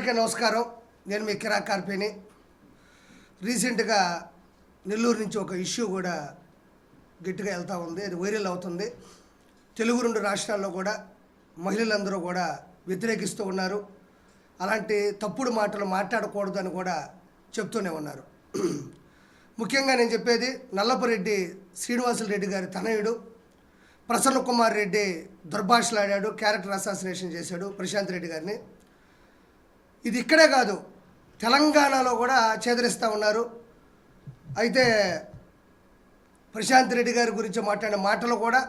అందరికీ నమస్కారం. నేను మీ కిరా కార్పేని. రీసెంట్గా నెల్లూరు నుంచి ఒక ఇష్యూ కూడా గట్టిగా వెళ్తూ ఉంది, అది వైరల్ అవుతుంది. తెలుగు 2 రాష్ట్రాల్లో కూడా మహిళలందరూ కూడా వ్యతిరేకిస్తూ ఉన్నారు. అలాంటి తప్పుడు మాటలు మాట్లాడకూడదని కూడా చెప్తూనే ఉన్నారు. ముఖ్యంగా నేను చెప్పేది నల్లపరెడ్డి శ్రీనివాసులు రెడ్డి గారి తనయుడు ప్రసన్న కుమార్ రెడ్డి దుర్భాషలాడాడు, క్యారెక్టర్ అసాసినేషన్ చేశాడు ప్రశాంత్ రెడ్డి గారిని. ఇది ఇక్కడే కాదు, తెలంగాణలో కూడా చేదరిస్తూ ఉన్నారు. అయితే ప్రశాంత్ రెడ్డి గారి గురించి మాట్లాడిన మాటలు కూడా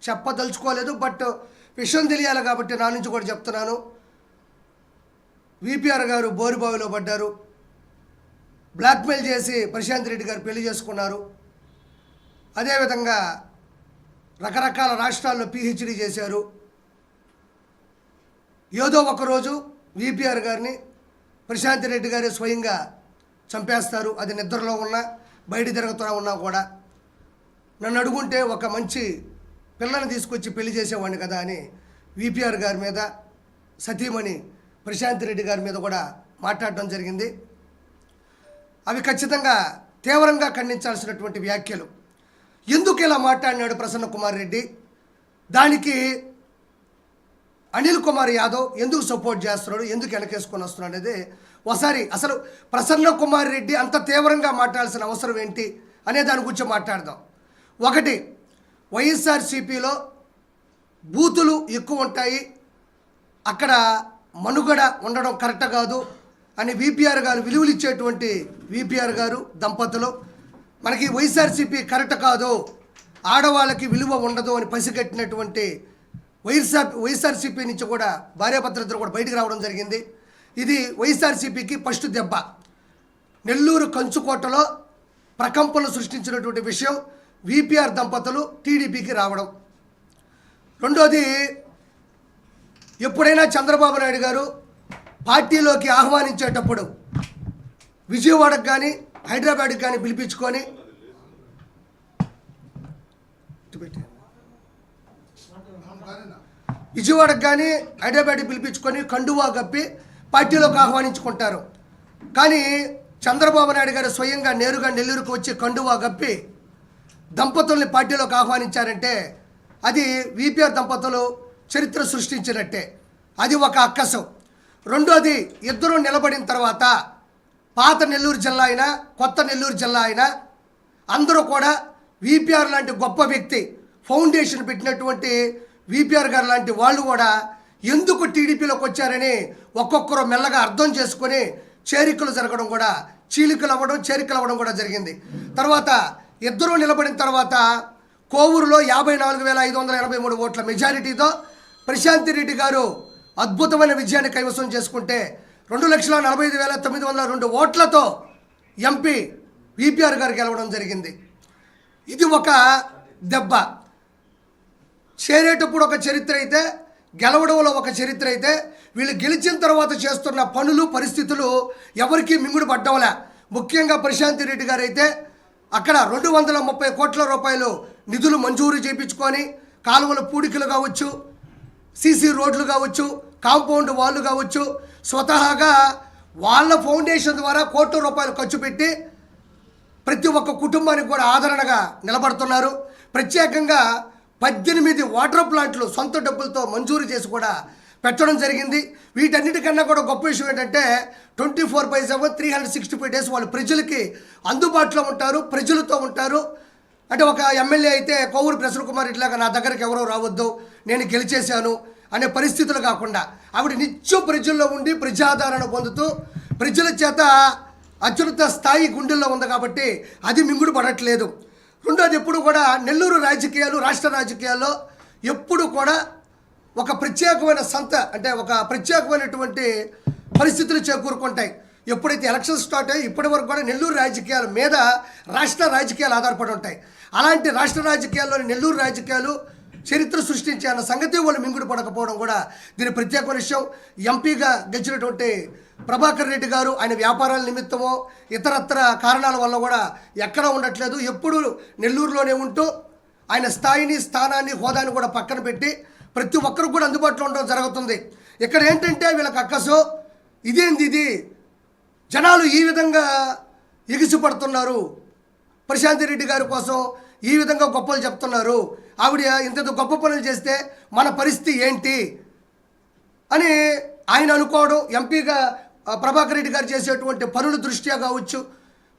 చెప్పదలుచుకోలేదు, బట్ విషయం తెలియాలి కాబట్టి నా నుంచి కూడా చెప్తున్నాను. విపిఆర్ గారు బోరుబావిలో పడ్డారు, బ్లాక్మెయిల్ చేసి ప్రశాంత్ రెడ్డి గారు పెళ్లి చేసుకున్నారు. అదేవిధంగా రకరకాల రాష్ట్రాల్లో పిహెచ్డి చేశారు. ఏదో ఒకరోజు విపిఆర్ గారిని ప్రశాంత్ రెడ్డి గారే స్వయంగా చంపేస్తారు. అది నిద్రలో ఉన్నా బయట తిరుగుతూ ఉన్నా కూడా. నన్ను అడుగుంటే ఒక మంచి పిల్లని తీసుకొచ్చి పెళ్లి చేసేవాడిని కదా అని విపిఆర్ గారి మీద, సతీమణి ప్రశాంత్ రెడ్డి గారి మీద కూడా మాట్లాడడం జరిగింది. అవి ఖచ్చితంగా తీవ్రంగా ఖండించాల్సినటువంటి వ్యాఖ్యలు. ఎందుకు ఇలా మాట్లాడినాడు ప్రసన్న కుమార్ రెడ్డి, దానికి అనిల్ కుమార్ యాదవ్ ఎందుకు సపోర్ట్ చేస్తున్నాడు, ఎందుకు వెనకేసుకొని వస్తున్నాడు అనేది ఒకసారి అసలు ప్రసన్న కుమార్ రెడ్డి అంత తీవ్రంగా మాట్లాడాల్సిన అవసరం ఏంటి అనే దాని గురించి మాట్లాడదాం. ఒకటి, వైఎస్ఆర్సీపీలో బూతులు ఎక్కువ ఉంటాయి, అక్కడ మనుగడ ఉండడం కరెక్ట్ కాదు అని విపిఆర్ గారు విలువలు ఇచ్చేటువంటి విపిఆర్ గారు దంపతులు మనకి వైఎస్ఆర్సీపీ కరెక్ట్ కాదు, ఆడవాళ్ళకి విలువ ఉండదు అని పసిగట్టినటువంటి వైఎస్ఆర్సీపీ నుంచి కూడా భార్యాభర్తలిద్దరూ కూడా బయటికి రావడం జరిగింది. ఇది వైఎస్ఆర్సీపీకి ఫస్ట్ దెబ్బ. నెల్లూరు కంచుకోటలో ప్రకంపనలు సృష్టించినటువంటి విషయం విపిఆర్ దంపతులు టీడీపీకి రావడం. రెండోది, ఎప్పుడైనా చంద్రబాబు నాయుడు గారు పార్టీలోకి ఆహ్వానించేటప్పుడు విజయవాడకు కానీ హైదరాబాద్కి కానీ పిలిపించుకొని కండువా కప్పి పార్టీలోకి ఆహ్వానించుకుంటారు. కానీ చంద్రబాబు నాయుడు గారు స్వయంగా నేరుగా నెల్లూరుకు వచ్చి కండువా కప్పి దంపతుల్ని పార్టీలోకి ఆహ్వానించారంటే అది విపిఆర్ దంపతులు చరిత్ర సృష్టించినట్టే. అది ఒక అక్కసం. రెండోది, ఇద్దరు నిలబడిన తర్వాత పాత నెల్లూరు జిల్లా అయినా కొత్త నెల్లూరు జిల్లా అయినా అందరూ కూడా విపిఆర్ లాంటి గొప్ప వ్యక్తి, ఫౌండేషన్ పెట్టినటువంటి విపిఆర్ గారు లాంటి వాళ్ళు కూడా ఎందుకు టీడీపీలోకి వచ్చారని ఒక్కొక్కరు మెల్లగా అర్థం చేసుకొని చేరికలు జరగడం కూడా, చీలికలు అవ్వడం కూడా జరిగింది. తర్వాత ఇద్దరూ నిలబడిన తర్వాత కోవూరులో 54,583 ఓట్ల మెజారిటీతో ప్రశాంత్ రెడ్డి గారు అద్భుతమైన విజయాన్ని కైవసం చేసుకుంటే 2,45,902 ఓట్లతో ఎంపీ విపిఆర్ గారు గెలవడం జరిగింది. ఇది ఒక దెబ్బ. చేరేటప్పుడు ఒక చరిత్ర అయితే, గెలవడంలో ఒక చరిత్ర అయితే, వీళ్ళు గెలిచిన తర్వాత చేస్తున్న పనులు పరిస్థితులు ఎవరికీ మింగుడు పడ్డవలే. ముఖ్యంగా ప్రశాంత్ రెడ్డి గారు అయితే అక్కడ 230 కోట్ల రూపాయలు నిధులు మంజూరు చేయించుకొని కాలువల పూడికలు కావచ్చు, సీసీ రోడ్లు కావచ్చు, కాంపౌండ్ వాళ్ళు కావచ్చు, స్వతహాగా వాళ్ళ ఫౌండేషన్ ద్వారా కోట్ల రూపాయలు ఖర్చు పెట్టి ప్రతి ఒక్క కుటుంబానికి కూడా ఆదరణగా నిలబడుతున్నారు. ప్రత్యేకంగా 18 వాటర్ ప్లాంట్లు సొంత డబ్బులతో మంజూరు చేసి కూడా పెట్టడం జరిగింది. వీటన్నిటికన్నా కూడా గొప్ప విషయం ఏంటంటే 24/7 365 డేస్ వాళ్ళు ప్రజలకి అందుబాటులో ఉంటారు, ప్రజలతో ఉంటారు. అంటే ఒక ఎమ్మెల్యే అయితే కోవూరు ప్రసన్న కుమార్ ఇట్లాగా నా దగ్గరికి ఎవరో రావద్దు, నేను గెలిచేశాను అనే పరిస్థితులు కాకుండా ఆవిడ నిత్యం ప్రజల్లో ఉండి ప్రజాదరణ పొందుతూ ప్రజల చేత అత్యున్నత స్థాయి గుండెల్లో ఉంది కాబట్టి అది మింగుడు పడట్లేదు. రెండోది, ఎప్పుడు కూడా నెల్లూరు రాజకీయాలు, రాష్ట్ర రాజకీయాల్లో ఎప్పుడు కూడా ఒక ప్రత్యేకమైన అంటే ఒక ప్రత్యేకమైనటువంటి పరిస్థితులు చేకూరుకుంటాయి. ఎప్పుడైతే ఎలక్షన్ స్టార్ట్ అయ్యి ఇప్పటి వరకు కూడా నెల్లూరు రాజకీయాల మీద రాష్ట్ర రాజకీయాలు ఆధారపడి ఉంటాయి. అలాంటి రాష్ట్ర రాజకీయాల్లోని నెల్లూరు రాజకీయాలు చరిత్ర సృష్టించే అన్న సంగతి వాళ్ళు మింగుడు పడకపోవడం కూడా దీని ప్రత్యేక విషయం. ఎంపీగా గెలిచినటువంటి ప్రభాకర్ రెడ్డి గారు ఆయన వ్యాపారాల నిమిత్తమో ఇతరత్ర కారణాల వల్ల కూడా ఎక్కడ ఉండట్లేదు. ఎప్పుడు నెల్లూరులోనే ఉంటూ ఆయన స్థాయిని, స్థానాన్ని, హోదాని కూడా పక్కన పెట్టి ప్రతి ఒక్కరికి కూడా అందుబాటులో ఉండడం జరుగుతుంది. ఇక్కడ ఏంటంటే వీళ్ళకి అక్కసో ఇదేంది ఇది, జనాలు ఈ విధంగా ఎగిసిపడుతున్నారు, ప్రశాంత్ రెడ్డి గారి కోసం ఈ విధంగా గొప్పలు చెప్తున్నారు, ఆవిడ ఇంత గొప్ప పనులు చేస్తే మన పరిస్థితి ఏంటి అని ఆయన అనుకోవడం, ఎంపీగా ప్రభాకర్ రెడ్డి గారు చేసేటువంటి పనుల దృష్ట్యా కావచ్చు,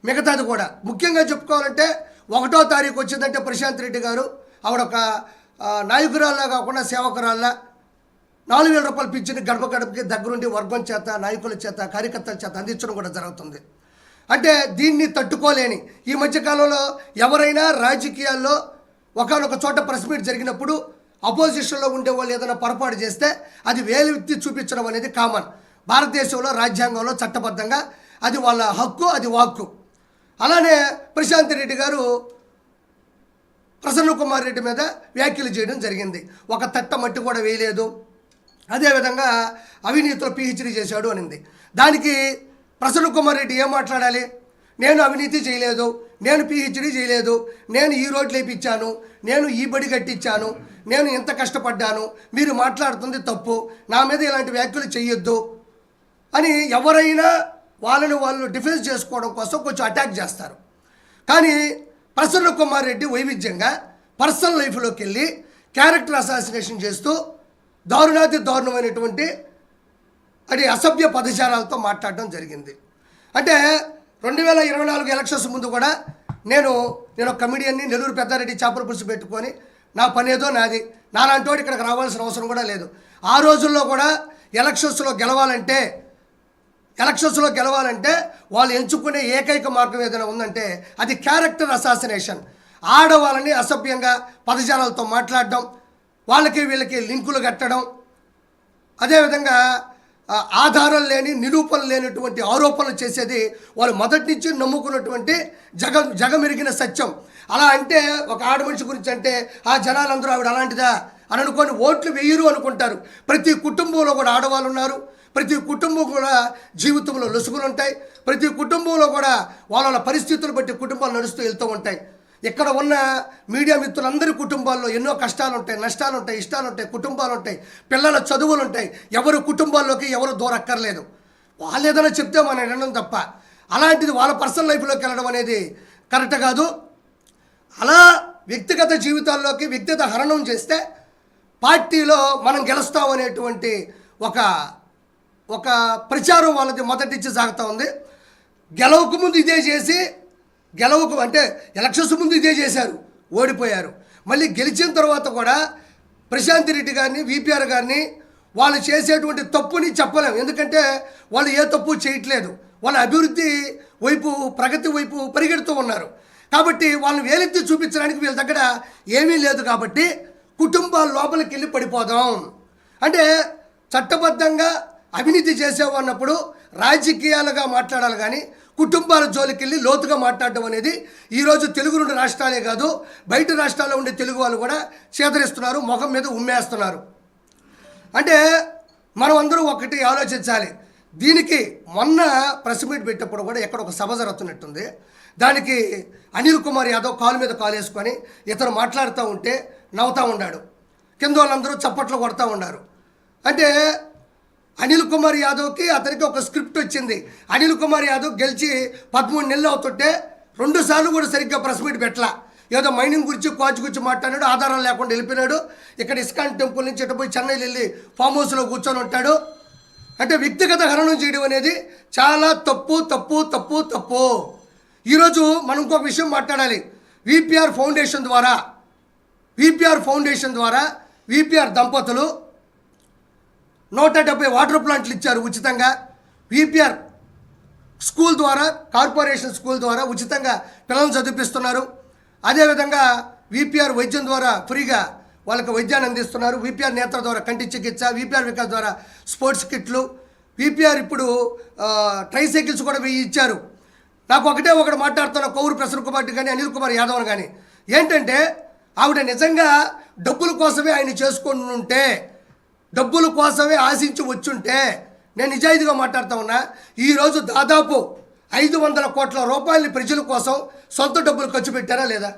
మిగతాది కూడా. ముఖ్యంగా చెప్పుకోవాలంటే 1వ తారీఖు వచ్చిందంటే ప్రశాంత్ రెడ్డి గారు ఆవిడ ఒక నాయకురాల్లా కాకుండా సేవకురాల్లా 4,000 రూపాయలు పింఛను గడప గడపకి దగ్గరుండి వర్గం చేత, నాయకుల చేత, కార్యకర్తల చేత అందించడం కూడా జరుగుతుంది. అంటే దీన్ని తట్టుకోలేని ఈ మధ్యకాలంలో ఎవరైనా రాజకీయాల్లో ఒకనొక చోట ప్రెస్ మీట్ జరిగినప్పుడు అపోజిషన్లో ఉండే వాళ్ళు ఏదైనా పొరపాటు చేస్తే అది వేలెత్తి చూపించడం అనేది కామన్. భారతదేశంలో రాజ్యాంగంలో చట్టబద్ధంగా అది వాళ్ళ హక్కు, అది వాక్కు. అలానే ప్రశాంత్ రెడ్డి గారు ప్రసన్న కుమార్ రెడ్డి మీద వ్యాఖ్యలు చేయడం జరిగింది. ఒక తట్ట మట్టి కూడా వేయలేదు, అదేవిధంగా అవినీతిలో పిహెచ్డీ చేశాడు అనింది. దానికి ప్రసన్న కుమార్ రెడ్డి ఏం మాట్లాడాలి? నేను అవినీతి చేయలేదు, నేను పిహెచ్డీ చేయలేదు, నేను ఈ రోడ్లు వేయించాను, నేను ఈ బడి కట్టించాను, నేను ఎంత కష్టపడ్డాను, మీరు మాట్లాడుతుంది తప్పు, నా మీద ఇలాంటి వ్యాఖ్యలు చేయొద్దు అని ఎవరైనా వాళ్ళని వాళ్ళు డిఫెన్స్ చేసుకోవడం కోసం కొంచెం అటాక్ చేస్తారు. కానీ ప్రసన్న కుమార్ రెడ్డి వైవిధ్యంగా పర్సనల్ లైఫ్లోకి వెళ్ళి క్యారెక్టర్ అసాసినేషన్ చేస్తూ దారుణాతి దారుణమైనటువంటి అది అసభ్య పదజాలాలతో మాట్లాడడం జరిగింది. అంటే 2024 ఎలక్షన్స్ ముందు కూడా నేను ఒక కమిడియన్ని నెల్లూరు పెద్దారెడ్డి చేపల పులుసు పెట్టుకొని నా పని ఏదో నాది, నాలాంటి ఇక్కడికి రావాల్సిన అవసరం కూడా లేదు. ఆ రోజుల్లో కూడా ఎలక్షన్స్లో గెలవాలంటే వాళ్ళు ఎంచుకునే ఏకైక మార్గం ఏదైనా ఉందంటే అది క్యారెక్టర్ అసాసినేషన్. ఆడవాళ్ళని అసభ్యంగా పదజాలాలతో మాట్లాడడం, వాళ్ళకి వీళ్ళకి లింకులు కట్టడం, అదేవిధంగా ఆధారాలు లేని, నిరూపణలు లేనటువంటి ఆరోపణలు చేసేది వాళ్ళు మొదటి నుంచి నమ్ముకున్నటువంటి జగమెరిగిన సత్యం. అలా అంటే ఒక ఆడ మనిషి గురించి అంటే ఆ జనాలందరూ ఆవిడ అలాంటిదా అని అనుకొని ఓట్లు వేయరు అనుకుంటారు. ప్రతి కుటుంబంలో కూడా ఆడవాళ్ళు ఉన్నారు, ప్రతి కుటుంబం కూడా జీవితంలో లొసుగులు ఉంటాయి, ప్రతి కుటుంబంలో కూడా వాళ్ళ పరిస్థితులు బట్టి కుటుంబాలు నడుస్తూ వెళ్తూ ఉంటాయి. ఇక్కడ ఉన్న మీడియా మిత్రులందరి కుటుంబాల్లో ఎన్నో కష్టాలు ఉంటాయి, నష్టాలు ఉంటాయి, ఇష్టాలు ఉంటాయి, కుటుంబాలు ఉంటాయి, పిల్లల చదువులు ఉంటాయి. ఎవరు కుటుంబాల్లోకి ఎవరు దూరక్కర్లేదు, వాళ్ళు ఏదైనా చెప్తే మనం వినడం తప్ప అలాంటిది వాళ్ళ పర్సనల్ లైఫ్లోకి వెళ్ళడం అనేది కరెక్ట్ కాదు. అలా వ్యక్తిగత జీవితాల్లోకి వ్యక్తిగత హరణం చేస్తే పార్టీలో మనం గెలుస్తామనేటువంటి ఒక ప్రచారం వాళ్ళది మొదటి నుంచి సాగుతూ ఉంది. గెలవకు ముందు ఇదే చేసి అంటే ఎలక్షన్స్ ముందు ఇదే చేశారు, ఓడిపోయారు. మళ్ళీ గెలిచిన తర్వాత కూడా ప్రశాంత్ రెడ్డి గారిని, విపిఆర్ గారిని వాళ్ళు చేసేటువంటి తప్పుని చెప్పలేము. ఎందుకంటే వాళ్ళు ఏ తప్పు చేయట్లేదు, వాళ్ళ అభివృద్ధి వైపు, ప్రగతి వైపు పరిగెడుతూ ఉన్నారు. కాబట్టి వాళ్ళని వేలెత్తి చూపించడానికి వీళ్ళ దగ్గర ఏమీ లేదు. కాబట్టి కుటుంబాల లోపలికి వెళ్ళి పడిపోదాం అంటే చట్టబద్ధంగా అవినీతి చేసేవన్నప్పుడు అన్నప్పుడు రాజకీయాలుగా మాట్లాడాలి, కానీ కుటుంబాల జోలికి వెళ్ళి లోతుగా మాట్లాడడం అనేది ఈరోజు తెలుగు 2 రాష్ట్రాలే కాదు, బయట రాష్ట్రాల్లో ఉండే తెలుగు వాళ్ళు కూడా చేదరిస్తున్నారు, ముఖం మీద ఉమ్మేస్తున్నారు. అంటే మనం అందరూ ఒకటి ఆలోచించాలి. దీనికి మొన్న ప్రెస్ మీట్ పెట్టినప్పుడు కూడా ఎక్కడ ఒక సభ జరుగుతున్నట్టుంది. దానికి అనిల్ కుమార్ యాదవ్ కాలు మీద కాలు వేసుకొని ఇతను మాట్లాడుతూ ఉంటే నవ్వుతూ ఉన్నాడు, కింద వాళ్ళందరూ చప్పట్లు కొడుతూ ఉన్నారు. అంటే అనిల్ కుమార్ యాదవ్కి అతనికి ఒక స్క్రిప్ట్ వచ్చింది. అనిల్ కుమార్ యాదవ్ గెలిచి 13 నెలలు అవుతుంటే 2 సార్లు కూడా సరిగ్గా ప్రెస్ మీట్ పెట్టలా. ఏదో మైనింగ్ గురించి, కోచ్ గురించి మాట్లాడాడు, ఆధారాలు లేకుండా వెళ్ళిపోయినాడు. ఇక్కడ ఇస్కాన్ టెంపుల్ నుంచి ఇటు పోయి చెన్నైలో వెళ్ళి ఫామ్ హౌస్లో కూర్చొని ఉంటాడు. అంటే వ్యక్తిగత హరణం చేయడం అనేది చాలా తప్పు తప్పు తప్పు తప్పు. ఈరోజు మనం ఇంకొక విషయం మాట్లాడాలి. విపిఆర్ ఫౌండేషన్ ద్వారా విపిఆర్ దంపతులు 170 వాటర్ ప్లాంట్లు ఇచ్చారు ఉచితంగా. విపిఆర్ స్కూల్ ద్వారా, కార్పొరేషన్ స్కూల్ ద్వారా ఉచితంగా పిల్లలను చదివిస్తున్నారు. అదేవిధంగా విపిఆర్ వైద్యం ద్వారా ఫ్రీగా వాళ్ళకి వైద్యాన్ని అందిస్తున్నారు. విపిఆర్ నేత్ర ద్వారా కంటి చికిత్స, విపిఆర్ వికాస్ ద్వారా స్పోర్ట్స్ కిట్లు, విపిఆర్ ఇప్పుడు ట్రైసైకిల్స్ కూడా ఇచ్చారు. నాకు ఒకటి మాట్లాడుతున్న కొవ్వూరు ప్రసన్న కుమార్ కానీ అనిల్ కుమార్ యాదవ్ కానీ ఏంటంటే ఆవిడ నిజంగా డబ్బుల కోసమే ఆయన చేసుకొని ఉంటే, డబ్బుల కోసమే ఆశించి వచ్చుంటే, నేను నిజాయితీగా మాట్లాడుతూ ఉన్నా, ఈరోజు దాదాపు 500 కోట్ల రూపాయలని ప్రజల కోసం సొంత డబ్బులు ఖర్చు పెట్టారా లేదా?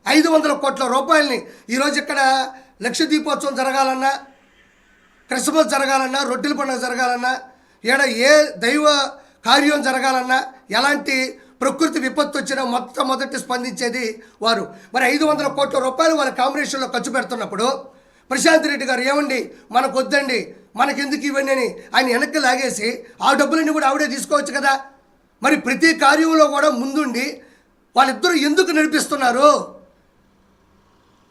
500 కోట్ల రూపాయలని ఈరోజు ఇక్కడ లక్ష దీపోత్సవం జరగాలన్నా, క్రిస్మస్ జరగాలన్నా, రొట్టెల పండుగ జరగాలన్నా, ఈడ ఏ దైవ కార్యం జరగాలన్నా ఎలాంటి ప్రకృతి విపత్తు వచ్చినా మొట్టమొదటి స్పందించేది వారు. మరి 500 కోట్ల రూపాయలు వాళ్ళ కాంబినేషన్లో ఖర్చు పెడుతున్నప్పుడు ప్రశాంత్ రెడ్డి గారు ఏమండి మనకు వద్దండి మనకెందుకు ఇవన్నీ అని ఆయన వెనక్కి లాగేసి ఆ డబ్బులన్నీ కూడా ఆవిడే తీసుకోవచ్చు కదా. మరి ప్రతి కార్యంలో కూడా ముందుండి వాళ్ళిద్దరూ ఎందుకు నడిపిస్తున్నారు?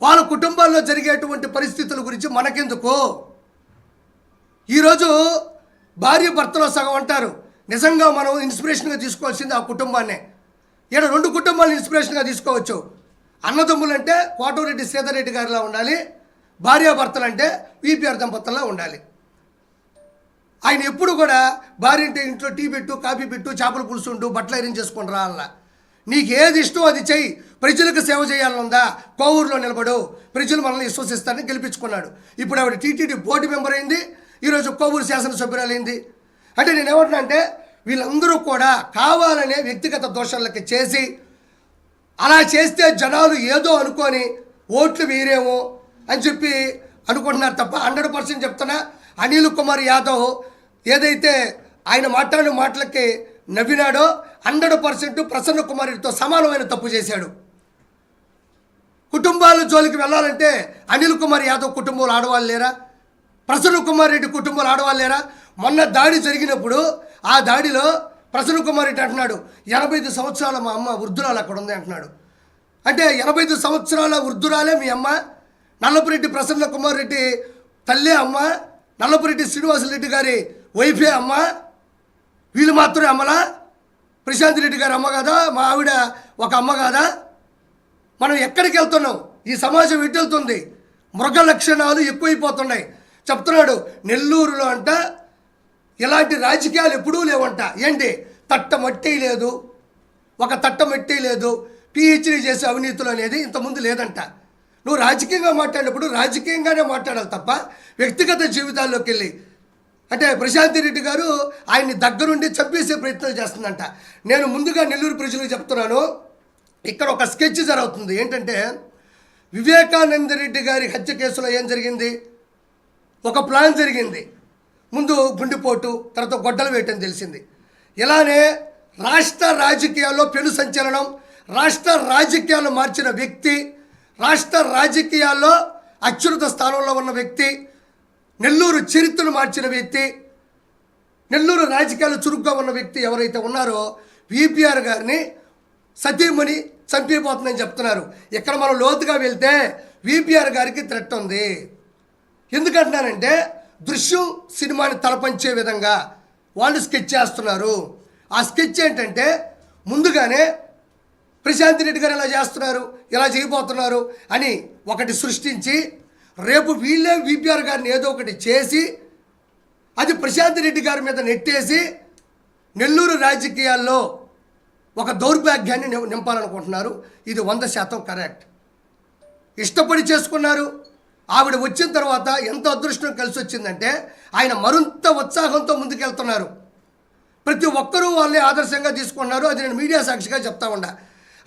వాళ్ళ కుటుంబాల్లో జరిగేటువంటి పరిస్థితుల గురించి మనకెందుకు? ఈరోజు భార్య భర్తలో సగం అంటారు. నిజంగా మనం ఇన్స్పిరేషన్గా తీసుకోవాల్సింది ఆ కుటుంబాన్నే. ఈడ 2 కుటుంబాలను ఇన్స్పిరేషన్గా తీసుకోవచ్చు. అన్నదమ్ములు అంటే కోటమిరెడ్డి శ్రీధర్ రెడ్డి గారిలా ఉండాలి, భార్యాభర్తలు అంటే వీపీఆర్ దంపతుల్లా ఉండాలి. ఆయన ఎప్పుడు కూడా భార్య అంటే ఇంట్లో టీ పెట్టు, కాఫీ పెట్టు, చేపల పులుసు ఉండు, బట్టలు ఐరన్ చేసుకొని రా అలా. నీకు ఏది ఇష్టం అది చెయ్యి, ప్రజలకు సేవ చేయాలనుందా కోవూరులో నిలబడు, ప్రజలు మనల్ని విశ్వసిస్తారని గెలిపించుకున్నాడు. ఇప్పుడు ఆవిడ టీటీడీ బోర్డు మెంబర్ అయింది, ఈరోజు కోవూరు శాసనసభ్యురాలైంది. అంటే నేను ఏమంటున్నా అంటే వీళ్ళందరూ కూడా కావాలనే వ్యక్తిగత దోషాలకి చేసి అలా చేస్తే జనాలు ఏదో అనుకొని ఓట్లు వేయరేమో అని చెప్పి అనుకుంటున్నారు తప్ప 100% చెప్తున్నా. అనిల్ కుమార్ యాదవ్ ఏదైతే ఆయన మాట్లాడిన మాటలకి నవ్వినాడో 100% ప్రసన్న కుమార్తో సమానమైన తప్పు చేశాడు. కుటుంబాల జోలికి వెళ్ళాలంటే అనిల్ కుమార్ యాదవ్ కుటుంబంలో ఆడవాళ్ళు లేరా? ప్రసన్న కుమార్ రెడ్డి కుటుంబంలో ఆడవాళ్ళు లేరా? మొన్న దాడి జరిగినప్పుడు ఆ దాడిలో ప్రసన్న కుమార్ రెడ్డి అంటున్నాడు 85 సంవత్సరాల మా అమ్మ వృద్ధురాలు అక్కడ ఉంది అంటున్నాడు. అంటే 85 సంవత్సరాల వృద్ధురాలే మీ అమ్మ? నల్లపురెడ్డి ప్రసన్న కుమార్ రెడ్డి తల్లే అమ్మ? నల్లపురెడ్డి శ్రీనివాసరెడ్డి గారి వైఫే అమ్మ? వీళ్ళు మాత్రమే అమ్మలా? ప్రశాంత్ రెడ్డి గారి అమ్మ కాదా? మా ఆవిడ ఒక అమ్మ కాదా? మనం ఎక్కడికి వెళ్తున్నాం? ఈ సమాజం ఎటు వెళ్తుంది? మృగ లక్షణాలు ఎక్కువైపోతున్నాయి. చెప్తున్నాడు నెల్లూరులో అంట ఇలాంటి రాజకీయాలు ఎప్పుడూ లేవంట. ఏంటి తట్టమట్టి లేదు, ఒక తట్టమట్టి లేదు, పిహెచ్డీ చేసే అవినీతులు అనేది ఇంతకుముందు లేదంట. నువ్వు రాజకీయంగా మాట్లాడినప్పుడు రాజకీయంగానే మాట్లాడాలి తప్ప వ్యక్తిగత జీవితాల్లోకి వెళ్ళి అంటే ప్రశాంత్ రెడ్డి గారు ఆయన్ని దగ్గరుండి చంపేసే ప్రయత్నం చేస్తుందంట. నేను ముందుగా నెల్లూరు ప్రజలకు చెప్తున్నాను, ఇక్కడ ఒక స్కెచ్ జరుగుతుంది. ఏంటంటే వివేకానంద రెడ్డి గారి హత్య కేసులో ఏం జరిగింది? ఒక ప్లాన్ జరిగింది. ముందు గుండెపోటు, తర్వాత గొడ్డలు వేయటం తెలిసింది. ఇలానే రాష్ట్ర రాజకీయాల్లో పెను సంచలనం, రాష్ట్ర రాజకీయాలు మార్చిన వ్యక్తి, రాష్ట్ర రాజకీయాల్లో అత్యున్నత స్థానంలో ఉన్న వ్యక్తి, నెల్లూరు చరిత్రను మార్చిన వ్యక్తి, నెల్లూరు రాజకీయాలు చురుగ్గా ఉన్న వ్యక్తి ఎవరైతే ఉన్నారో వీపీఆర్ గారిని సతీమణి చంపిపోతుందని చెప్తున్నారు. ఇక్కడ మనం లోతుగా వెళ్తే వీపీఆర్ గారికి థ్రెట్ ఉంది. ఎందుకంటున్నానంటే దృశ్యం సినిమాని తలపంచే విధంగా వాళ్ళు స్కెచ్ చేస్తున్నారు. ఆ స్కెచ్ ఏంటంటే ముందుగానే ప్రశాంత్ రెడ్డి గారు ఇలా చేస్తున్నారు, ఇలా చేయబోతున్నారు అని ఒకటి సృష్టించి రేపు వీళ్ళే వీపీఆర్ గారిని ఏదో ఒకటి చేసి అది ప్రశాంత్ రెడ్డి గారి మీద నెట్టేసి నెల్లూరు రాజకీయాల్లో ఒక దౌర్భాగ్యాన్ని నింపాలనుకుంటున్నారు. ఇది 100% కరెక్ట్. ఇష్టపడి చేసుకున్నారు. ఆవిడ వచ్చిన తర్వాత ఎంత అదృష్టం కలిసి వచ్చిందంటే ఆయన మరింత ఉత్సాహంతో ముందుకెళ్తున్నారు. ప్రతి ఒక్కరూ వాళ్ళని ఆదర్శంగా తీసుకున్నారు. అది నేను మీడియా సాక్షిగా చెప్తా ఉన్నా.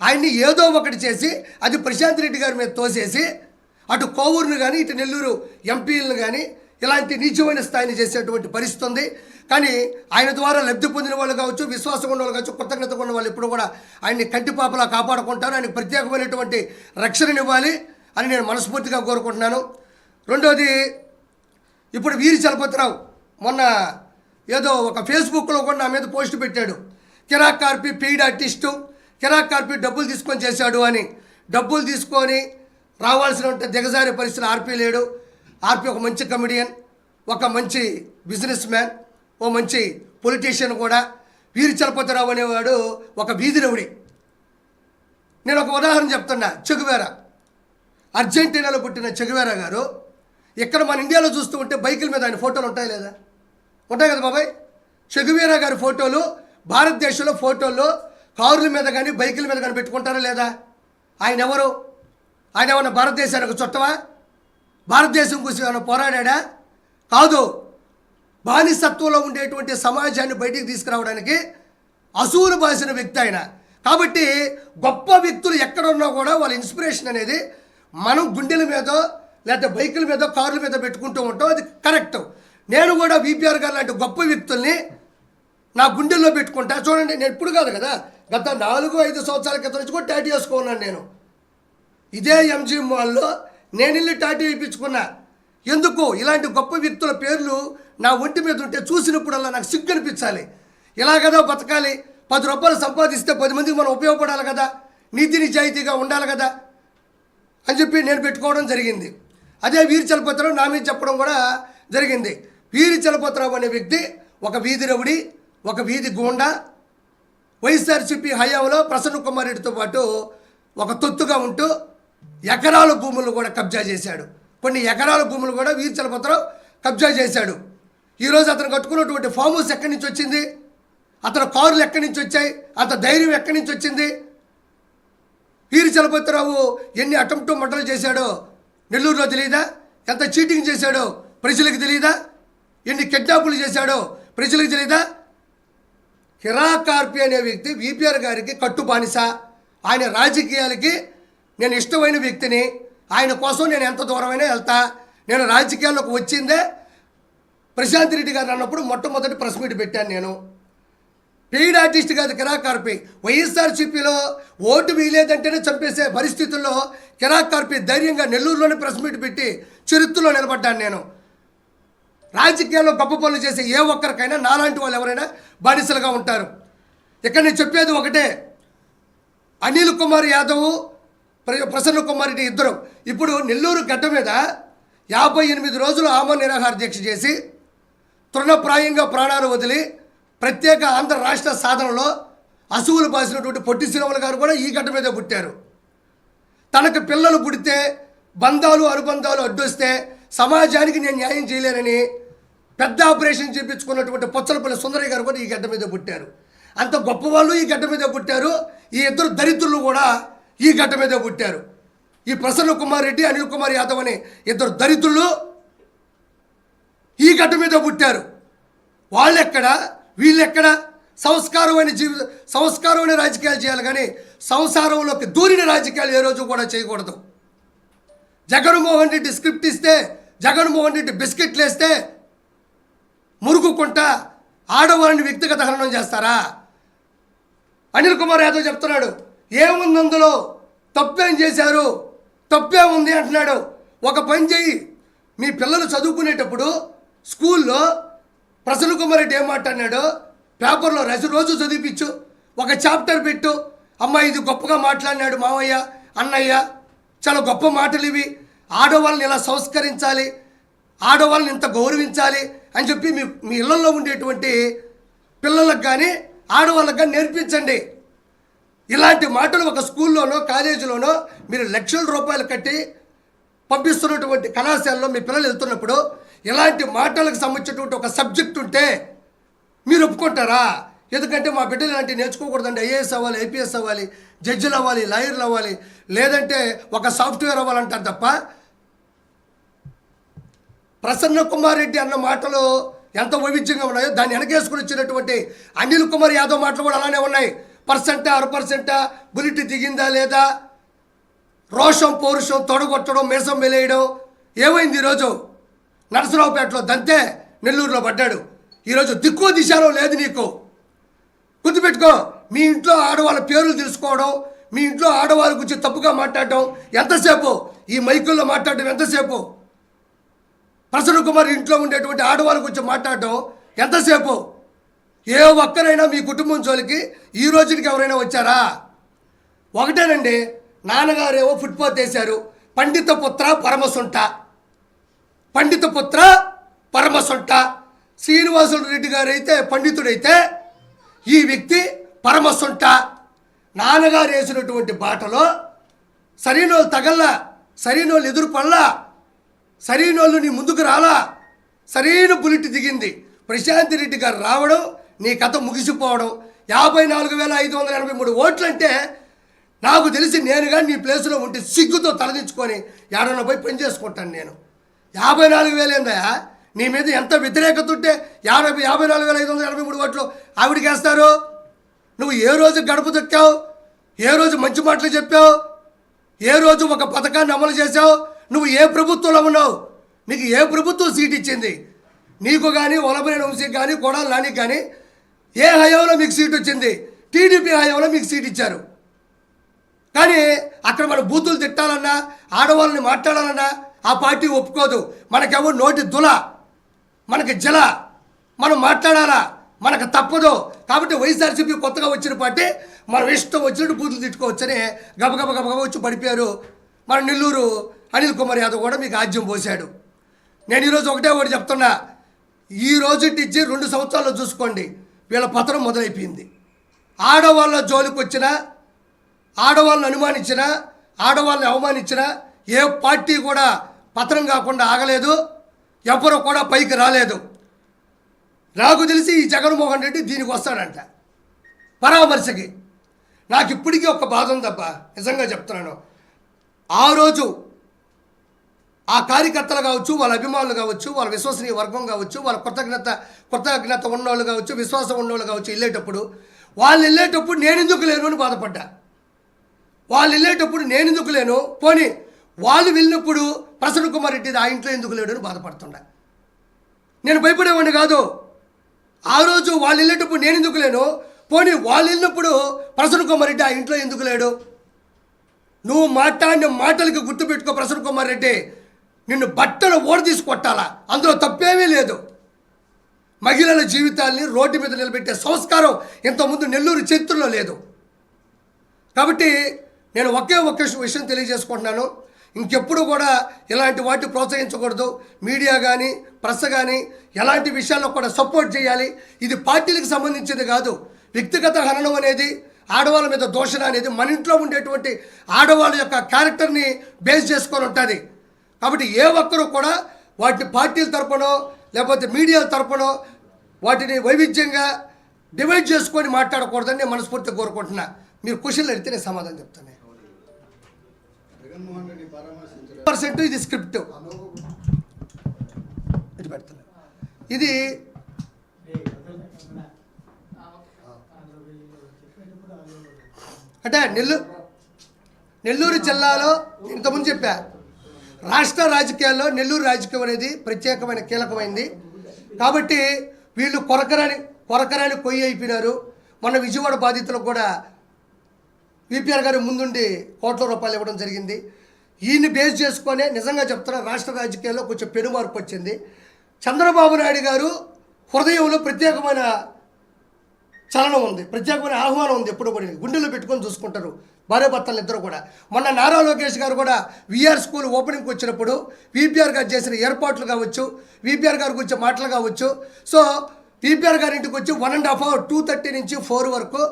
ఆయన్ని ఏదో ఒకటి చేసి అది ప్రశాంత్ రెడ్డి గారి మీద తోసేసి అటు కోవూరుని కానీ ఇటు నెల్లూరు ఎంపీలను కానీ ఇలాంటి నీచమైన స్థాయిని చేసేటువంటి పరిస్థితి ఉంది. కానీ ఆయన ద్వారా లబ్ధి పొందిన వాళ్ళు కావచ్చు, విశ్వాసం ఉన్న వాళ్ళు కావచ్చు, కృతజ్ఞత ఉన్న వాళ్ళు ఇప్పుడు కూడా ఆయన్ని కంటిపాపలా కాపాడుకుంటారు. ఆయనకు ప్రత్యేకమైనటువంటి రక్షణనివ్వాలి అని నేను మనస్ఫూర్తిగా కోరుకుంటున్నాను. రెండోది, ఇప్పుడు వీరి చలపతిరావు మొన్న ఏదో ఒక ఫేస్బుక్లో కూడా నా మీద పోస్ట్ పెట్టాడు. కిరాక్ కార్పి పెయిడ్ ఆర్టిస్టు, కిరాక్ కార్పి డబ్బులు తీసుకొని చేశాడు అని. డబ్బులు తీసుకొని రావాల్సిన దిగజారే పరిస్థితులు ఆర్పి లేడు. ఆర్పి ఒక మంచి కమెడియన్, ఒక మంచి బిజినెస్ మ్యాన్, ఓ మంచి పొలిటీషియన్ కూడా. వీరి చలపతిరావు అనేవాడు ఒక వీధి రౌడీ. నేను ఒక ఉదాహరణ చెప్తున్నా. చెగువేరా, అర్జెంటీనాలో పుట్టిన చెగువేరా గారు ఇక్కడ మన ఇండియాలో చూస్తూ ఉంటే బైకుల మీద ఆయన ఫోటోలు ఉంటాయి లేదా? ఉంటాయి కదా బాబాయ్. చెగువేరా గారి ఫోటోలు భారతదేశంలో ఫోటోల్లో కారుల మీద కానీ బైకుల మీద కానీ పెట్టుకుంటారా లేదా? ఆయన ఎవరు? ఆయన ఏమన్నా భారతదేశానికి చుట్టమా? భారతదేశం కోసం ఏమైనా పోరాడా? కాదు. బానిసత్వంలో ఉండేటువంటి సమాజాన్ని బయటికి తీసుకురావడానికి అసూలు బాసిన వ్యక్తి ఆయన. కాబట్టి గొప్ప వ్యక్తులు ఎక్కడున్నా కూడా వాళ్ళ ఇన్స్పిరేషన్ అనేది మనం గుండెల మీదో లేకపోతే బైకుల మీదో కార్ల మీద పెట్టుకుంటూ ఉంటాం. అది కరెక్ట్. నేను కూడా విపిఆర్ గారు లాంటి గొప్ప వ్యక్తుల్ని నా గుండెల్లో పెట్టుకుంటా. చూడండి, నేను ఇప్పుడు కాదు కదా, గత 4-5 సంవత్సరాల క్రితం నుంచి కూడా టాటూ వేసుకున్నాను. నేను ఇదే ఎంజీ మాల్లో నేను వెళ్ళి టాటూ వేయించుకున్నా. ఎందుకు? ఇలాంటి గొప్ప వ్యక్తుల పేర్లు నా ఒంటి మీద ఉంటే చూసినప్పుడల్లా నాకు సిగ్గు అనిపించాలి. ఇలా కదా బతకాలి. 10 రూపాయలు సంపాదిస్తే 10 మందికి మనం ఉపయోగపడాలి కదా, నీతి నిజాయితీగా ఉండాలి కదా అని చెప్పి నేను పెట్టుకోవడం జరిగింది. అదే వీరి చలపతిరావు నా మీద చెప్పడం కూడా జరిగింది. వీరి చలపతిరావు అనే వ్యక్తి ఒక వీధి రౌడీ, ఒక వీధి గూండా, వైఎస్ఆర్సీపీ హయాంలో ప్రసన్న కుమార్ రెడ్డితో పాటు ఒక తొత్తుగా ఉంటూ ఎకరాల భూములు కూడా కబ్జా చేశాడు. కొన్ని ఎకరాల భూములు కూడా వీరి చలపతిరావు కబ్జా చేశాడు. ఈరోజు అతను కట్టుకున్నటువంటి ఫామ్ హౌస్ ఎక్కడి నుంచి వచ్చింది? అతని కారులు ఎక్కడి నుంచి వచ్చాయి? అంత ధైర్యం ఎక్కడి నుంచి వచ్చింది? వీరి చలపతిరావు ఎన్ని అటెంప్ట్ మర్డర్లు చేశాడో నెల్లూరులో తెలియదా? ఎంత చీటింగ్ చేశాడో ప్రజలకు తెలియదా? ఎన్ని కిడ్నాపులు చేశాడో ప్రజలకు తెలియదా? హిరా కార్పి అనే వ్యక్తి విపిఆర్ గారికి కట్టు బానిస. ఆయన రాజకీయాలకి నేను ఇష్టమైన వ్యక్తిని. ఆయన కోసం నేను ఎంత దూరమైనా వెళ్తా. నేను రాజకీయాల్లోకి వచ్చిందే ప్రశాంత్ రెడ్డి గారు అన్నప్పుడు మొట్టమొదటి ప్రెస్ మీట్ పెట్టాను. నేను పెయిడ్ ఆర్టిస్ట్ కాదు కిరాక్ కార్పి. వైఎస్ఆర్సీపీలో ఓటు వేయలేదంటేనే చంపేసే పరిస్థితుల్లో కిరాక్ కార్పి ధైర్యంగా నెల్లూరులోనే ప్రెస్ మీట్ పెట్టి చరిత్రలో నిలబడ్డాను. నేను రాజకీయాల్లో గొప్ప పనులు చేసే ఏ ఒక్కరికైనా నాలాంటి వాళ్ళు ఎవరైనా బానిసలుగా ఉంటారు. ఇక్కడ నేను చెప్పేది ఒకటే, అనిల్ కుమార్ యాదవ్, ప్రసన్న కుమార్ రెడ్డి ఇద్దరు ఇప్పుడు నెల్లూరు గడ్డ మీద 58 రోజులు ఆమరణ నిరాహార దీక్ష చేసి తృణప్రాయంగా ప్రాణాలు వదిలి ప్రత్యేక ఆంధ్ర రాష్ట్ర సాధనలో అసువులు బాసినటువంటి పొట్టి శ్రీరాములు గారు కూడా ఈ గడ్డ మీదే పుట్టారు. తనకు పిల్లలు పుడితే బంధాలు అనుబంధాలు అడ్డొస్తే సమాజానికి నేను న్యాయం చేయలేనని పెద్ద ఆపరేషన్ చేయించుకున్నటువంటి పొచ్చలపల్లి సుందరయ్య గారు కూడా ఈ గడ్డ మీద పుట్టారు. అంత గొప్పవాళ్ళు ఈ గడ్డ మీద పుట్టారు. ఈ ఇద్దరు దరిద్రులు కూడా ఈ గడ్డ మీద పుట్టారు. ఈ ప్రసన్న కుమార్ రెడ్డి, అనిల్ కుమార్ యాదవ్ అనే ఇద్దరు దరిద్రులు ఈ గడ్డ మీద పుట్టారు. వాళ్ళెక్కడ, వీళ్ళెక్కడ? సంస్కారమైన రాజకీయాలు చేయాలి కానీ సంసారంలోకి దూరిన రాజకీయాలు ఏ రోజు కూడా చేయకూడదు. జగన్మోహన్ రెడ్డి స్క్రిప్ట్ ఇస్తే, జగన్మోహన్ రెడ్డి బిస్కెట్లు వేస్తే మురుగుకుంటా ఆడవారిని వ్యక్తిగత హననం చేస్తారా? అనిల్ కుమార్ యాదవ్ చెప్తున్నాడు, ఏముంది అందులో, తప్పేం చేశారు, తప్పే ఉంది అంటున్నాడు. ఒక పని చెయ్యి, మీ పిల్లలు చదువుకునేటప్పుడు స్కూల్లో ప్రసన్న కుమార్ రెడ్డి ఏం మాట్లాడినాడో పేపర్లో రోజు చదివిపించు. ఒక చాప్టర్ పెట్టు. అమ్మ ఇది గొప్పగా మాట్లాడినాడు మావయ్య, అన్నయ్య, చాలా గొప్ప మాటలు ఇవి, ఆడవాళ్ళని ఇలా సంస్కరించాలి, ఆడవాళ్ళని ఇంత గౌరవించాలి అని చెప్పి మీ ఇళ్లలో ఉండేటువంటి పిల్లలకు కానీ ఆడవాళ్ళకు కానీ నేర్పించండి. ఇలాంటి మాటలు ఒక స్కూల్లోనో కాలేజీలోనో మీరు లక్షల రూపాయలు కట్టి పంపిస్తున్నటువంటి కళాశాలలో మీ పిల్లలు వెళ్తున్నప్పుడు ఇలాంటి మాటలకు సంబంధించినటువంటి ఒక సబ్జెక్ట్ ఉంటే మీరు ఒప్పుకుంటారా? ఎందుకంటే మా బిడ్డలు ఇలాంటివి నేర్చుకోకూడదండి. ఐఏఎస్ అవ్వాలి, ఐపీఎస్ అవ్వాలి, జడ్జిలు అవ్వాలి, లాయర్లు అవ్వాలి, లేదంటే ఒక సాఫ్ట్వేర్ అవ్వాలంటారు తప్ప ప్రసన్న కుమార్ రెడ్డి అన్న మాటలు ఎంత వైవిధ్యంగా ఉన్నాయో దాన్ని వెనకేసుకుని వచ్చినటువంటి అనిల్ కుమార్ యాదవ్ మాటలు కూడా అలానే ఉన్నాయి. 1% బుల్లెట్ దిగిందా లేదా, రోషం పౌరుషం తొడగొట్టడం, మీసం వెలేయడం. ఏమైంది ఈరోజు? నరసరావుపేటలో దంతే నెల్లూరులో పడ్డాడు. ఈరోజు దిక్కు దిశాలో లేదు నీకు. గుర్తుపెట్టుకో, మీ ఇంట్లో ఆడవాళ్ళ పేర్లు తెలుసుకోవడం, మీ ఇంట్లో ఆడవాళ్ళ గురించి తప్పుగా మాట్లాడడం ఎంతసేపు? ఈ మైకుల్లో మాట్లాడడం ఎంతసేపు? ప్రసన్న కుమార్ ఇంట్లో ఉండేటువంటి ఆడవాళ్ళ గురించి మాట్లాడడం ఎంతసేపు? ఏ ఒక్కరైనా మీ కుటుంబం జోలికి ఈ రోజుకి ఎవరైనా వచ్చారా? ఒకటేనండి, నాన్నగారేమో ఫుట్పాత్ వేశారు, పండిత పుత్ర పరమసుంట, పండిత పుత్ర పరమసుంట. శ్రీనివాసులు రెడ్డి గారు అయితే పండితుడైతే ఈ వ్యక్తి పరమసుంట. నాన్నగారు వేసినటువంటి బాటలో సరైనోళ్ళు తగల్లా, సరైనోళ్ళు ఎదురు పడలా, సరైనోళ్ళు నీ ముందుకు రాలా, సరైన బుల్లెట్ దిగింది. ప్రశాంత్ రెడ్డి గారు రావడం, నీ కథ ముగిసిపోవడం. 54,583 ఓట్లు అంటే నాకు తెలిసి నేను కానీ నీ ప్లేస్లో ఉంటే సిగ్గుతో తలదించుకొని ఏడన్నా పోయి పని చేసుకుంటాను. నేను 54,000 ఏందయా? నీ మీద ఎంత వ్యతిరేకత ఉంటే 54,583 ఓట్లు ఆవిడికి వేస్తారు? నువ్వు ఏ రోజు గడప దొక్కావు? ఏ రోజు మంచి మాటలు చెప్పావు? ఏ రోజు ఒక పథకాన్ని అమలు చేసావు? నువ్వు ఏ ప్రభుత్వంలో ఉన్నావు? నీకు ఏ ప్రభుత్వం సీట్ ఇచ్చింది? నీకు కానీ వలభనేని వంశీకి కానీ కొడాలి నానికి కానీ ఏ హయాంలో మీకు సీట్ వచ్చింది? టీడీపీ హయాంలో మీకు సీట్ ఇచ్చారు. కానీ అక్కడ మన బూతులు తిట్టాలన్నా ఆడవాళ్ళని మాట్లాడాలన్నా ఆ పార్టీ ఒప్పుకోదు. మనకెవరు నోటి దుల, మనకి జల, మనం మాట్లాడాలా, మనకు తప్పదు. కాబట్టి వైఎస్ఆర్సీపీ కొత్తగా వచ్చిన పార్టీ మనం ఇష్టం వచ్చినట్టు బూతులు తిట్టుకోవచ్చని గబగబ గబగబ వచ్చి పడిపోయారు. మన నెల్లూరు అనిల్ కుమార్ యాదవ్ కూడా మీకు ఆజ్యం పోశాడు. నేను ఈరోజు ఒకటి చెప్తున్నా, ఈ రోజు ఇచ్చి 2 సంవత్సరాల్లో చూసుకోండి వీళ్ళ పతనం మొదలైపోయింది. ఆడవాళ్ళ జోలికి వచ్చినా, ఆడవాళ్ళని అనుమానించినా, ఆడవాళ్ళని అవమానించినా ఏ పార్టీ కూడా పతనం కాకుండా ఆగలేదు. ఎవరు కూడా పైకి రాలేదు. నాకు తెలిసి ఈ జగన్మోహన్ రెడ్డి దీనికి వస్తాడంట పరామర్శకి. నాకు ఇప్పటికీ ఒక బాధ ఉందబ్బా, నిజంగా చెప్తున్నాను. ఆ రోజు ఆ కార్యకర్తలు కావచ్చు, వాళ్ళ అభిమానులు కావచ్చు, వాళ్ళ విశ్వసనీయ వర్గం కావచ్చు, వాళ్ళ కృతజ్ఞత ఉన్నోళ్ళు కావచ్చు, విశ్వాసం ఉన్నోళ్ళు కావచ్చు, వాళ్ళు వెళ్ళేటప్పుడు నేను ఎందుకు లేను అని బాధపడ్డా. వాళ్ళు వెళ్ళేటప్పుడు నేను ఎందుకు లేను, పోనీ వాళ్ళు వెళ్ళినప్పుడు ప్రసన్న కుమార్ రెడ్డి ఆ ఇంట్లో ఎందుకు లేడు అని బాధపడుతుండా. నేను భయపడేవాడిని కాదు. ఆ రోజు వాళ్ళు వెళ్ళేటప్పుడు నేను ఎందుకు లేను, పోనీ వాళ్ళు వెళ్ళినప్పుడు ప్రసన్న కుమార్ రెడ్డి ఆ ఇంట్లో ఎందుకు లేడు. నువ్వు మాట్లాడిన మాటలకి గుర్తుపెట్టుకో ప్రసన్న కుమార్ రెడ్డి, నిన్ను బట్టలు ఓడదీసి కొట్టాలా, అందులో తప్పేమీ లేదు. మహిళల జీవితాల్ని రోడ్డు మీద నిలబెట్టే సంస్కారం ఇంతకుముందు నెల్లూరు చరిత్రలో లేదు. కాబట్టి నేను ఒకే విషయం తెలియజేసుకుంటున్నాను, ఇంకెప్పుడు కూడా ఇలాంటి వాటిని ప్రోత్సహించకూడదు. మీడియా కానీ ప్రెస్ కానీ ఎలాంటి విషయాల్లో కూడా సపోర్ట్ చేయాలి. ఇది పార్టీలకు సంబంధించింది కాదు. వ్యక్తిగత హననం అనేది, ఆడవాళ్ళ మీద దోషణ అనేది మన ఇంట్లో ఉండేటువంటి ఆడవాళ్ళ యొక్క క్యారెక్టర్ని బేస్ చేసుకొని ఉంటుంది. కాబట్టి ఏ ఒక్కరూ కూడా వాటిని పార్టీల తరపునో లేకపోతే మీడియాల తరపునో వాటిని వైవిధ్యంగా డివైడ్ చేసుకొని మాట్లాడకూడదని నేను మనస్ఫూర్తిగా కోరుకుంటున్నా. మీరు క్వశ్చన్లు అడిగితే నేను సమాధానం చెప్తాను. % ఇది స్క్రిప్ట్ ఇది పెడుతున్నా. ఇది అంటే నెల్లూరు జిల్లాలో ఇంతకుముందు చెప్పా, రాష్ట్ర రాజకీయాల్లో నెల్లూరు రాజకీయం అనేది ప్రత్యేకమైన కీలకమైంది. కాబట్టి వీళ్ళు కొరకరాని కొయ్యి అయిపోయినారు. మన విజయవాడ బాధితులకు కూడా విపిఆర్ గారు ముందుండి కోట్ల రూపాయలు ఇవ్వడం జరిగింది. ఈయన్ని బేస్ చేసుకొని నిజంగా చెప్తున్నా, రాష్ట్ర రాజకీయాల్లో కొంచెం పెనుమార్పు వచ్చింది. చంద్రబాబు నాయుడు గారు హృదయంలో ప్రత్యేకమైన చలనం ఉంది, ప్రత్యేకమైన ఆహ్వానం ఉంది. ఎప్పుడు కూడా గుండెల్లో పెట్టుకొని చూసుకుంటారు భార్యాభర్తలు ఇద్దరు కూడా. మొన్న నారా లోకేష్ గారు కూడా విఆర్ స్కూల్ ఓపెనింగ్కి వచ్చినప్పుడు విపిఆర్ గారు చేసిన ఏర్పాట్లు కావచ్చు, విపిఆర్ గారి గురించి మాటలు కావచ్చు. సో విపిఆర్ గారి ఇంటికి వచ్చి 1.5 hours 2:30 నుంచి 4 వరకు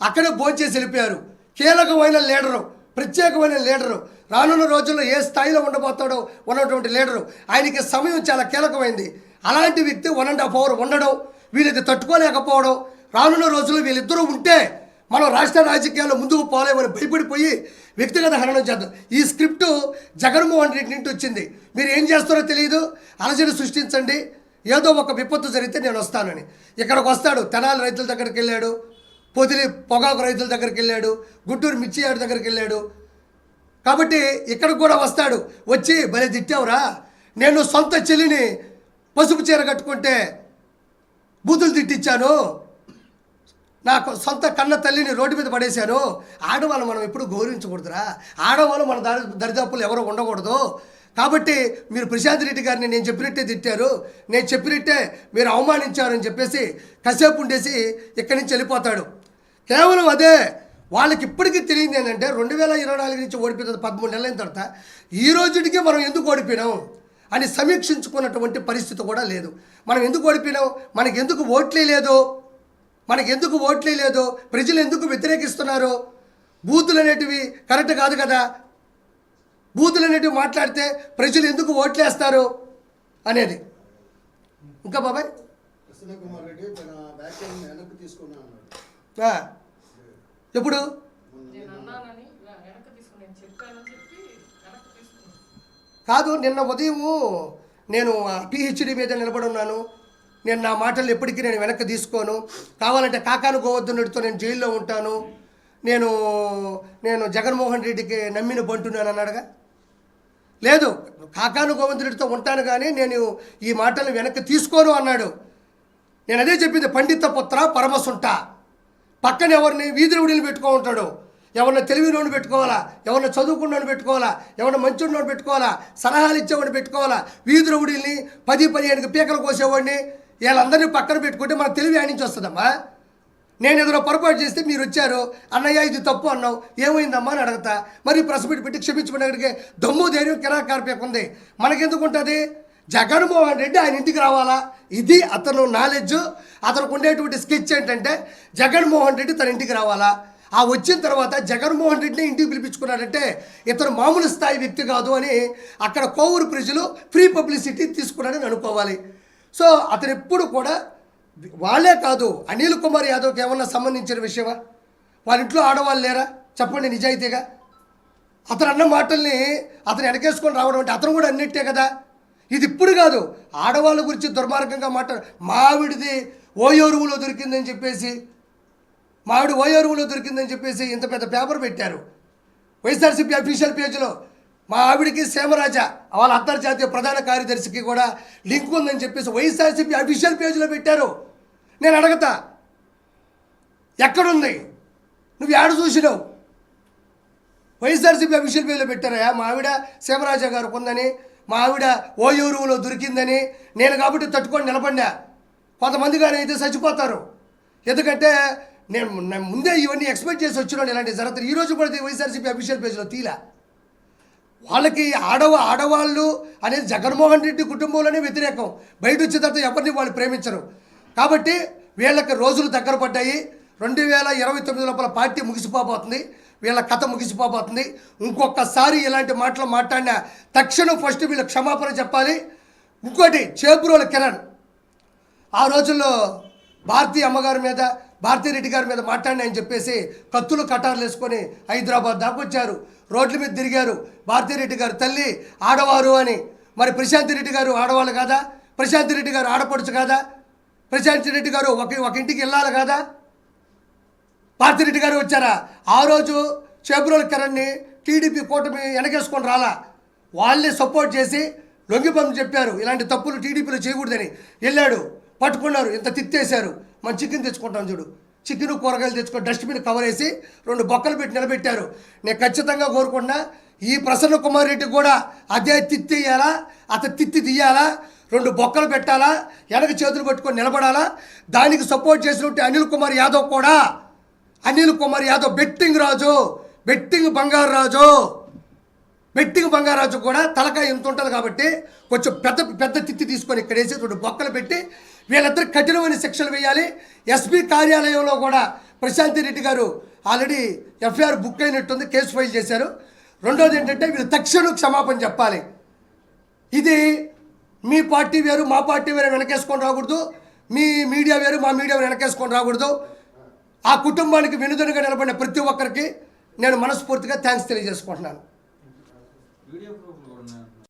అక్కడే భోంచేసి వెళ్ళిపోయారు. కీలకమైన లీడరు, ప్రత్యేకమైన లీడరు, రానున్న రోజుల్లో ఏ స్థాయిలో ఉండబోతాడో ఉన్నటువంటి లీడరు. ఆయనకి సమయం చాలా కీలకమైంది. అలాంటి వ్యక్తి 1.5 hours ఉండడం, వీళ్ళది తట్టుకోలేకపోవడం, రానున్న రోజుల్లో వీళ్ళిద్దరూ ఉంటే మనం రాష్ట్ర రాజకీయాల్లో ముందుకు పోలేమని భయపడిపోయి వ్యక్తిగత హననం చేద్దాం. ఈ స్క్రిప్టు జగన్మోహన్ రెడ్డి నుండి వచ్చింది. మీరు ఏం చేస్తారో తెలియదు, అలజడి సృష్టించండి, ఏదో ఒక విపత్తు జరిగితే నేను వస్తానని. ఇక్కడికి వస్తాడు, తెనాలి రైతుల దగ్గరికి వెళ్ళాడు, పొదిలి పొగాకు రైతుల దగ్గరికి వెళ్ళాడు, గుంటూరు మిర్చి యార్డ్ దగ్గరికి వెళ్ళాడు. కాబట్టి ఇక్కడికి కూడా వస్తాడు. వచ్చి భలే తిట్టావురా, నేను సొంత చెల్లిని పసుపు చీర కట్టుకుంటే బూతులు తిట్టించాను, నాకు సొంత కన్న తల్లిని రోడ్డు మీద పడేశాను. ఆడవాళ్ళు మనం ఎప్పుడు గౌరవించకూడదురా, ఆడవాళ్ళు మన దరిదాపులు ఎవరో ఉండకూడదు. కాబట్టి మీరు ప్రశాంత్ రెడ్డి గారిని నేను చెప్పినట్టే తిట్టారు, నేను చెప్పినట్టే మీరు అవమానించారని చెప్పేసి కాసేపు ఉండేసి ఇక్కడి నుంచి వెళ్ళిపోతాడు. కేవలం అదే వాళ్ళకి ఇప్పటికీ తెలియదు ఏంటంటే 2024 నుంచి ఓడిపోతుంది 13 నెలలైన తర్వాత ఈ రోజుకి మనం ఎందుకు ఓడిపోయినాం అని సమీక్షించుకున్నటువంటి పరిస్థితి కూడా లేదు. మనం ఎందుకు ఓడిపోయినాం, మనకి ఎందుకు ఓట్లే లేదు, ప్రజలు ఎందుకు వ్యతిరేకిస్తున్నారు, బూతులు అనేటివి కరెక్ట్ కాదు కదా, బూతులు అనేటివి మాట్లాడితే ప్రజలు ఎందుకు ఓట్లేస్తారు అనేది. ఇంకా బాబాయ్ ఎప్పుడు కాదు, నిన్న ఉదయము నేను పిహెచ్డి మీద నిలబడి ఉన్నాను. నేను నా మాటలు ఎప్పటికీ నేను వెనక్కి తీసుకోను. కావాలంటే కాకాను గోవర్ధనుడితో నేను జైల్లో ఉంటాను, నేను జగన్మోహన్ రెడ్డికి నమ్మిన బంటున్నాను అన్నాడుగా. లేదు కాకాను గోవిందరెడ్డితో ఉంటాను కానీ నేను ఈ మాటలను వెనక్కి తీసుకోను అన్నాడు. నేను అదే చెప్పింది, పండిత పుత్ర పరమసుంట. పక్కన ఎవరిని వీధి రౌడీని పెట్టుకో ఉంటాడు, ఎవరిని తెలివినోని పెట్టుకోవాలా, ఎవరిని చదువుకున్నోని పెట్టుకోవాలా, ఎవరిని మంచున్నోని పెట్టుకోవాలా, సలహాలు ఇచ్చేవాడిని పెట్టుకోవాలా. వీధి రౌడీల్ని 10-15 పీకలు కోసేవాడిని వీళ్ళందరినీ పక్కన పెట్టుకుంటే మన తెలివి ఆడి నుంచి వస్తుందమ్మా. నేను ఏదైనా పొరపాటు చేస్తే మీరు వచ్చారు, అన్నయ్య ఇది తప్పు అన్నావు, ఏమైందమ్మా అని అడగతా. మరి ప్రెస్ మీట్ పెట్టి క్షమించమని అడిగే దమ్ము ధైర్యం కిరాకార్పేక ఉంది. మనకెందుకు ఉంటుంది? జగన్మోహన్ రెడ్డి ఆయన ఇంటికి రావాలా, ఇది అతను నాలెడ్జ్. అతనికి ఉండేటువంటి స్కెచ్ ఏంటంటే జగన్మోహన్ రెడ్డి తన ఇంటికి రావాలా. ఆ వచ్చిన తర్వాత జగన్మోహన్ రెడ్డిని ఇంటికి పిలిపించుకున్నాడంటే ఇతను మామూలు స్థాయి వ్యక్తి కాదు అని అక్కడ కోవూరు ప్రజలు ఫ్రీ పబ్లిసిటీ తీసుకున్నాడని అనుకోవాలి. సో అతను ఎప్పుడు కూడా వాళ్ళే కాదు, అనిల్ కుమార్ యాదవ్కి ఏమన్నా సంబంధించిన విషయమా? వాళ్ళ ఇంట్లో ఆడవాళ్ళు లేరా చెప్పండి నిజాయితీగా? అతను అన్న మాటల్ని అతను వెనకేసుకొని రావడం అంటే అతను కూడా అన్నట్టే కదా. ఇది ఇప్పుడు కాదు, ఆడవాళ్ళ గురించి దుర్మార్గంగా మావిడిది ఓయోరువులో దొరికిందని చెప్పేసి, మావిడి ఓయోరువులో దొరికిందని చెప్పేసి ఇంత పెద్ద పేపర్ పెట్టారు వైఎస్ఆర్సీపీ అఫీషియల్ పేజీలో. మా ఆవిడికి సేమరాజ వాళ్ళ అంతర్జాతీయ ప్రధాన కార్యదర్శికి కూడా లింక్ ఉందని చెప్పేసి వైఎస్ఆర్సీపీ అఫీషియల్ పేజీలో పెట్టారు. నేను అడగతా, ఎక్కడుంది? నువ్వు ఏడ చూసినావు? వైఎస్ఆర్సీపీ అఫీషియల్ పేజీలో పెట్టారా మా ఆవిడ సేమరాజ గారు కొందని, మా ఆవిడ ఓయూరువులో దొరికిందని. నేను కాబట్టి తట్టుకొని నిలబడినా. కొంతమంది కానీ అయితే చచ్చిపోతారు, ఎందుకంటే నేను ముందే ఇవన్నీ ఎక్స్పెక్ట్ చేసి వచ్చినాను. ఇలాంటి జరుగుతుంది. ఈరోజు కూడా వైఎస్ఆర్సీపీ అఫీషియల్ పేజీలో తీలా. వాళ్ళకి ఆడవాళ్ళు అనేది జగన్మోహన్ రెడ్డి కుటుంబంలోనే వ్యతిరేకం. బయట వచ్చిన తర్వాత ఎవరిని వాళ్ళు ప్రేమించరు. కాబట్టి వీళ్ళకి రోజులు దగ్గర పడ్డాయి. 2029 లోపల పార్టీ ముగిసిపోబోతుంది, వీళ్ళ కథ ముగిసిపోబోతుంది. ఇంకొకసారి ఇలాంటి మాటలు మాట్లాడిన తక్షణం ఫస్ట్ వీళ్ళు క్షమాపణ చెప్పాలి. ఇంకోటి, చేబ్రోలు కిరణ్ ఆ రోజుల్లో భారతీ అమ్మగారి మీద, భారతీరెడ్డి గారి మీద మాట్లాడినాయని చెప్పేసి కత్తులు కటార్లు వేసుకొని హైదరాబాద్ దాకా వచ్చారు, రోడ్ల మీద తిరిగారు. భారతీరెడ్డి గారు తల్లి ఆడవారు అని. మరి ప్రశాంత్ రెడ్డి గారు ఆడవాళ్ళు కాదా? ప్రశాంత్ రెడ్డి గారు ఆడపడుచు కాదా? ప్రశాంత్ రెడ్డి గారు ఒక ఇంటికి వెళ్ళాలి కాదా? భారతీరెడ్డి గారు వచ్చారా? ఆ రోజు చేబ్రోలు కిరణ్ని టీడీపీ కూటమి వెనకేసుకొని రాలా. వాళ్ళే సపోర్ట్ చేసి లొంగిపంపు చెప్పారు, ఇలాంటి తప్పులు టీడీపీలో చేయకూడదని. వెళ్ళాడు, పట్టుకున్నారు, ఇంత తిత్తేశారు. మనం చికెన్ తెచ్చుకుంటాం చూడు, చికెన్ కూరగాయలు తెచ్చుకొని డస్ట్బిన్ కవర్ వేసి 2 బొక్కలు పెట్టి నిలబెట్టారు. నేను ఖచ్చితంగా కోరుకున్నా ఈ ప్రసన్న కుమార్ రెడ్డి కూడా అదే తిత్తి వేయాలా, అతను తిత్తి తీయాలా, 2 బొక్కలు పెట్టాలా, వెనక చేతులు పట్టుకొని నిలబడాలా. దానికి సపోర్ట్ చేసినట్టు అనిల్ కుమార్ యాదవ్ కూడా, అనిల్ కుమార్ యాదవ్ బెట్టింగ్ రాజు, బెట్టింగ్ బంగారు రాజు, బెట్టింగ్ బంగారాజు కూడా తలకాయ ఎంత ఉంటుంది కాబట్టి కొంచెం పెద్ద తిత్తి తీసుకొని ఇక్కడ వేసి 2 బొక్కలు పెట్టి వీళ్ళిద్దరు కఠినమైన శిక్షలు వేయాలి. ఎస్పీ కార్యాలయంలో కూడా ప్రశాంత్ రెడ్డి గారు ఆల్రెడీ ఎఫ్ఐఆర్ బుక్ అయినట్టుంది, కేసు ఫైల్ చేశారు. రెండోది ఏంటంటే వీళ్ళు తక్షణం క్షమాపణ చెప్పాలి. ఇది మీ పార్టీ వేరు మా పార్టీ వేరు వెనకేసుకొని రాకూడదు, మీ మీడియా వేరు మా మీడియా వేరు వెనకేసుకొని రాకూడదు. ఆ కుటుంబానికి వెనుదనుగా నిలబడిన ప్రతి ఒక్కరికి నేను మనస్ఫూర్తిగా థ్యాంక్స్ తెలియజేసుకుంటున్నాను.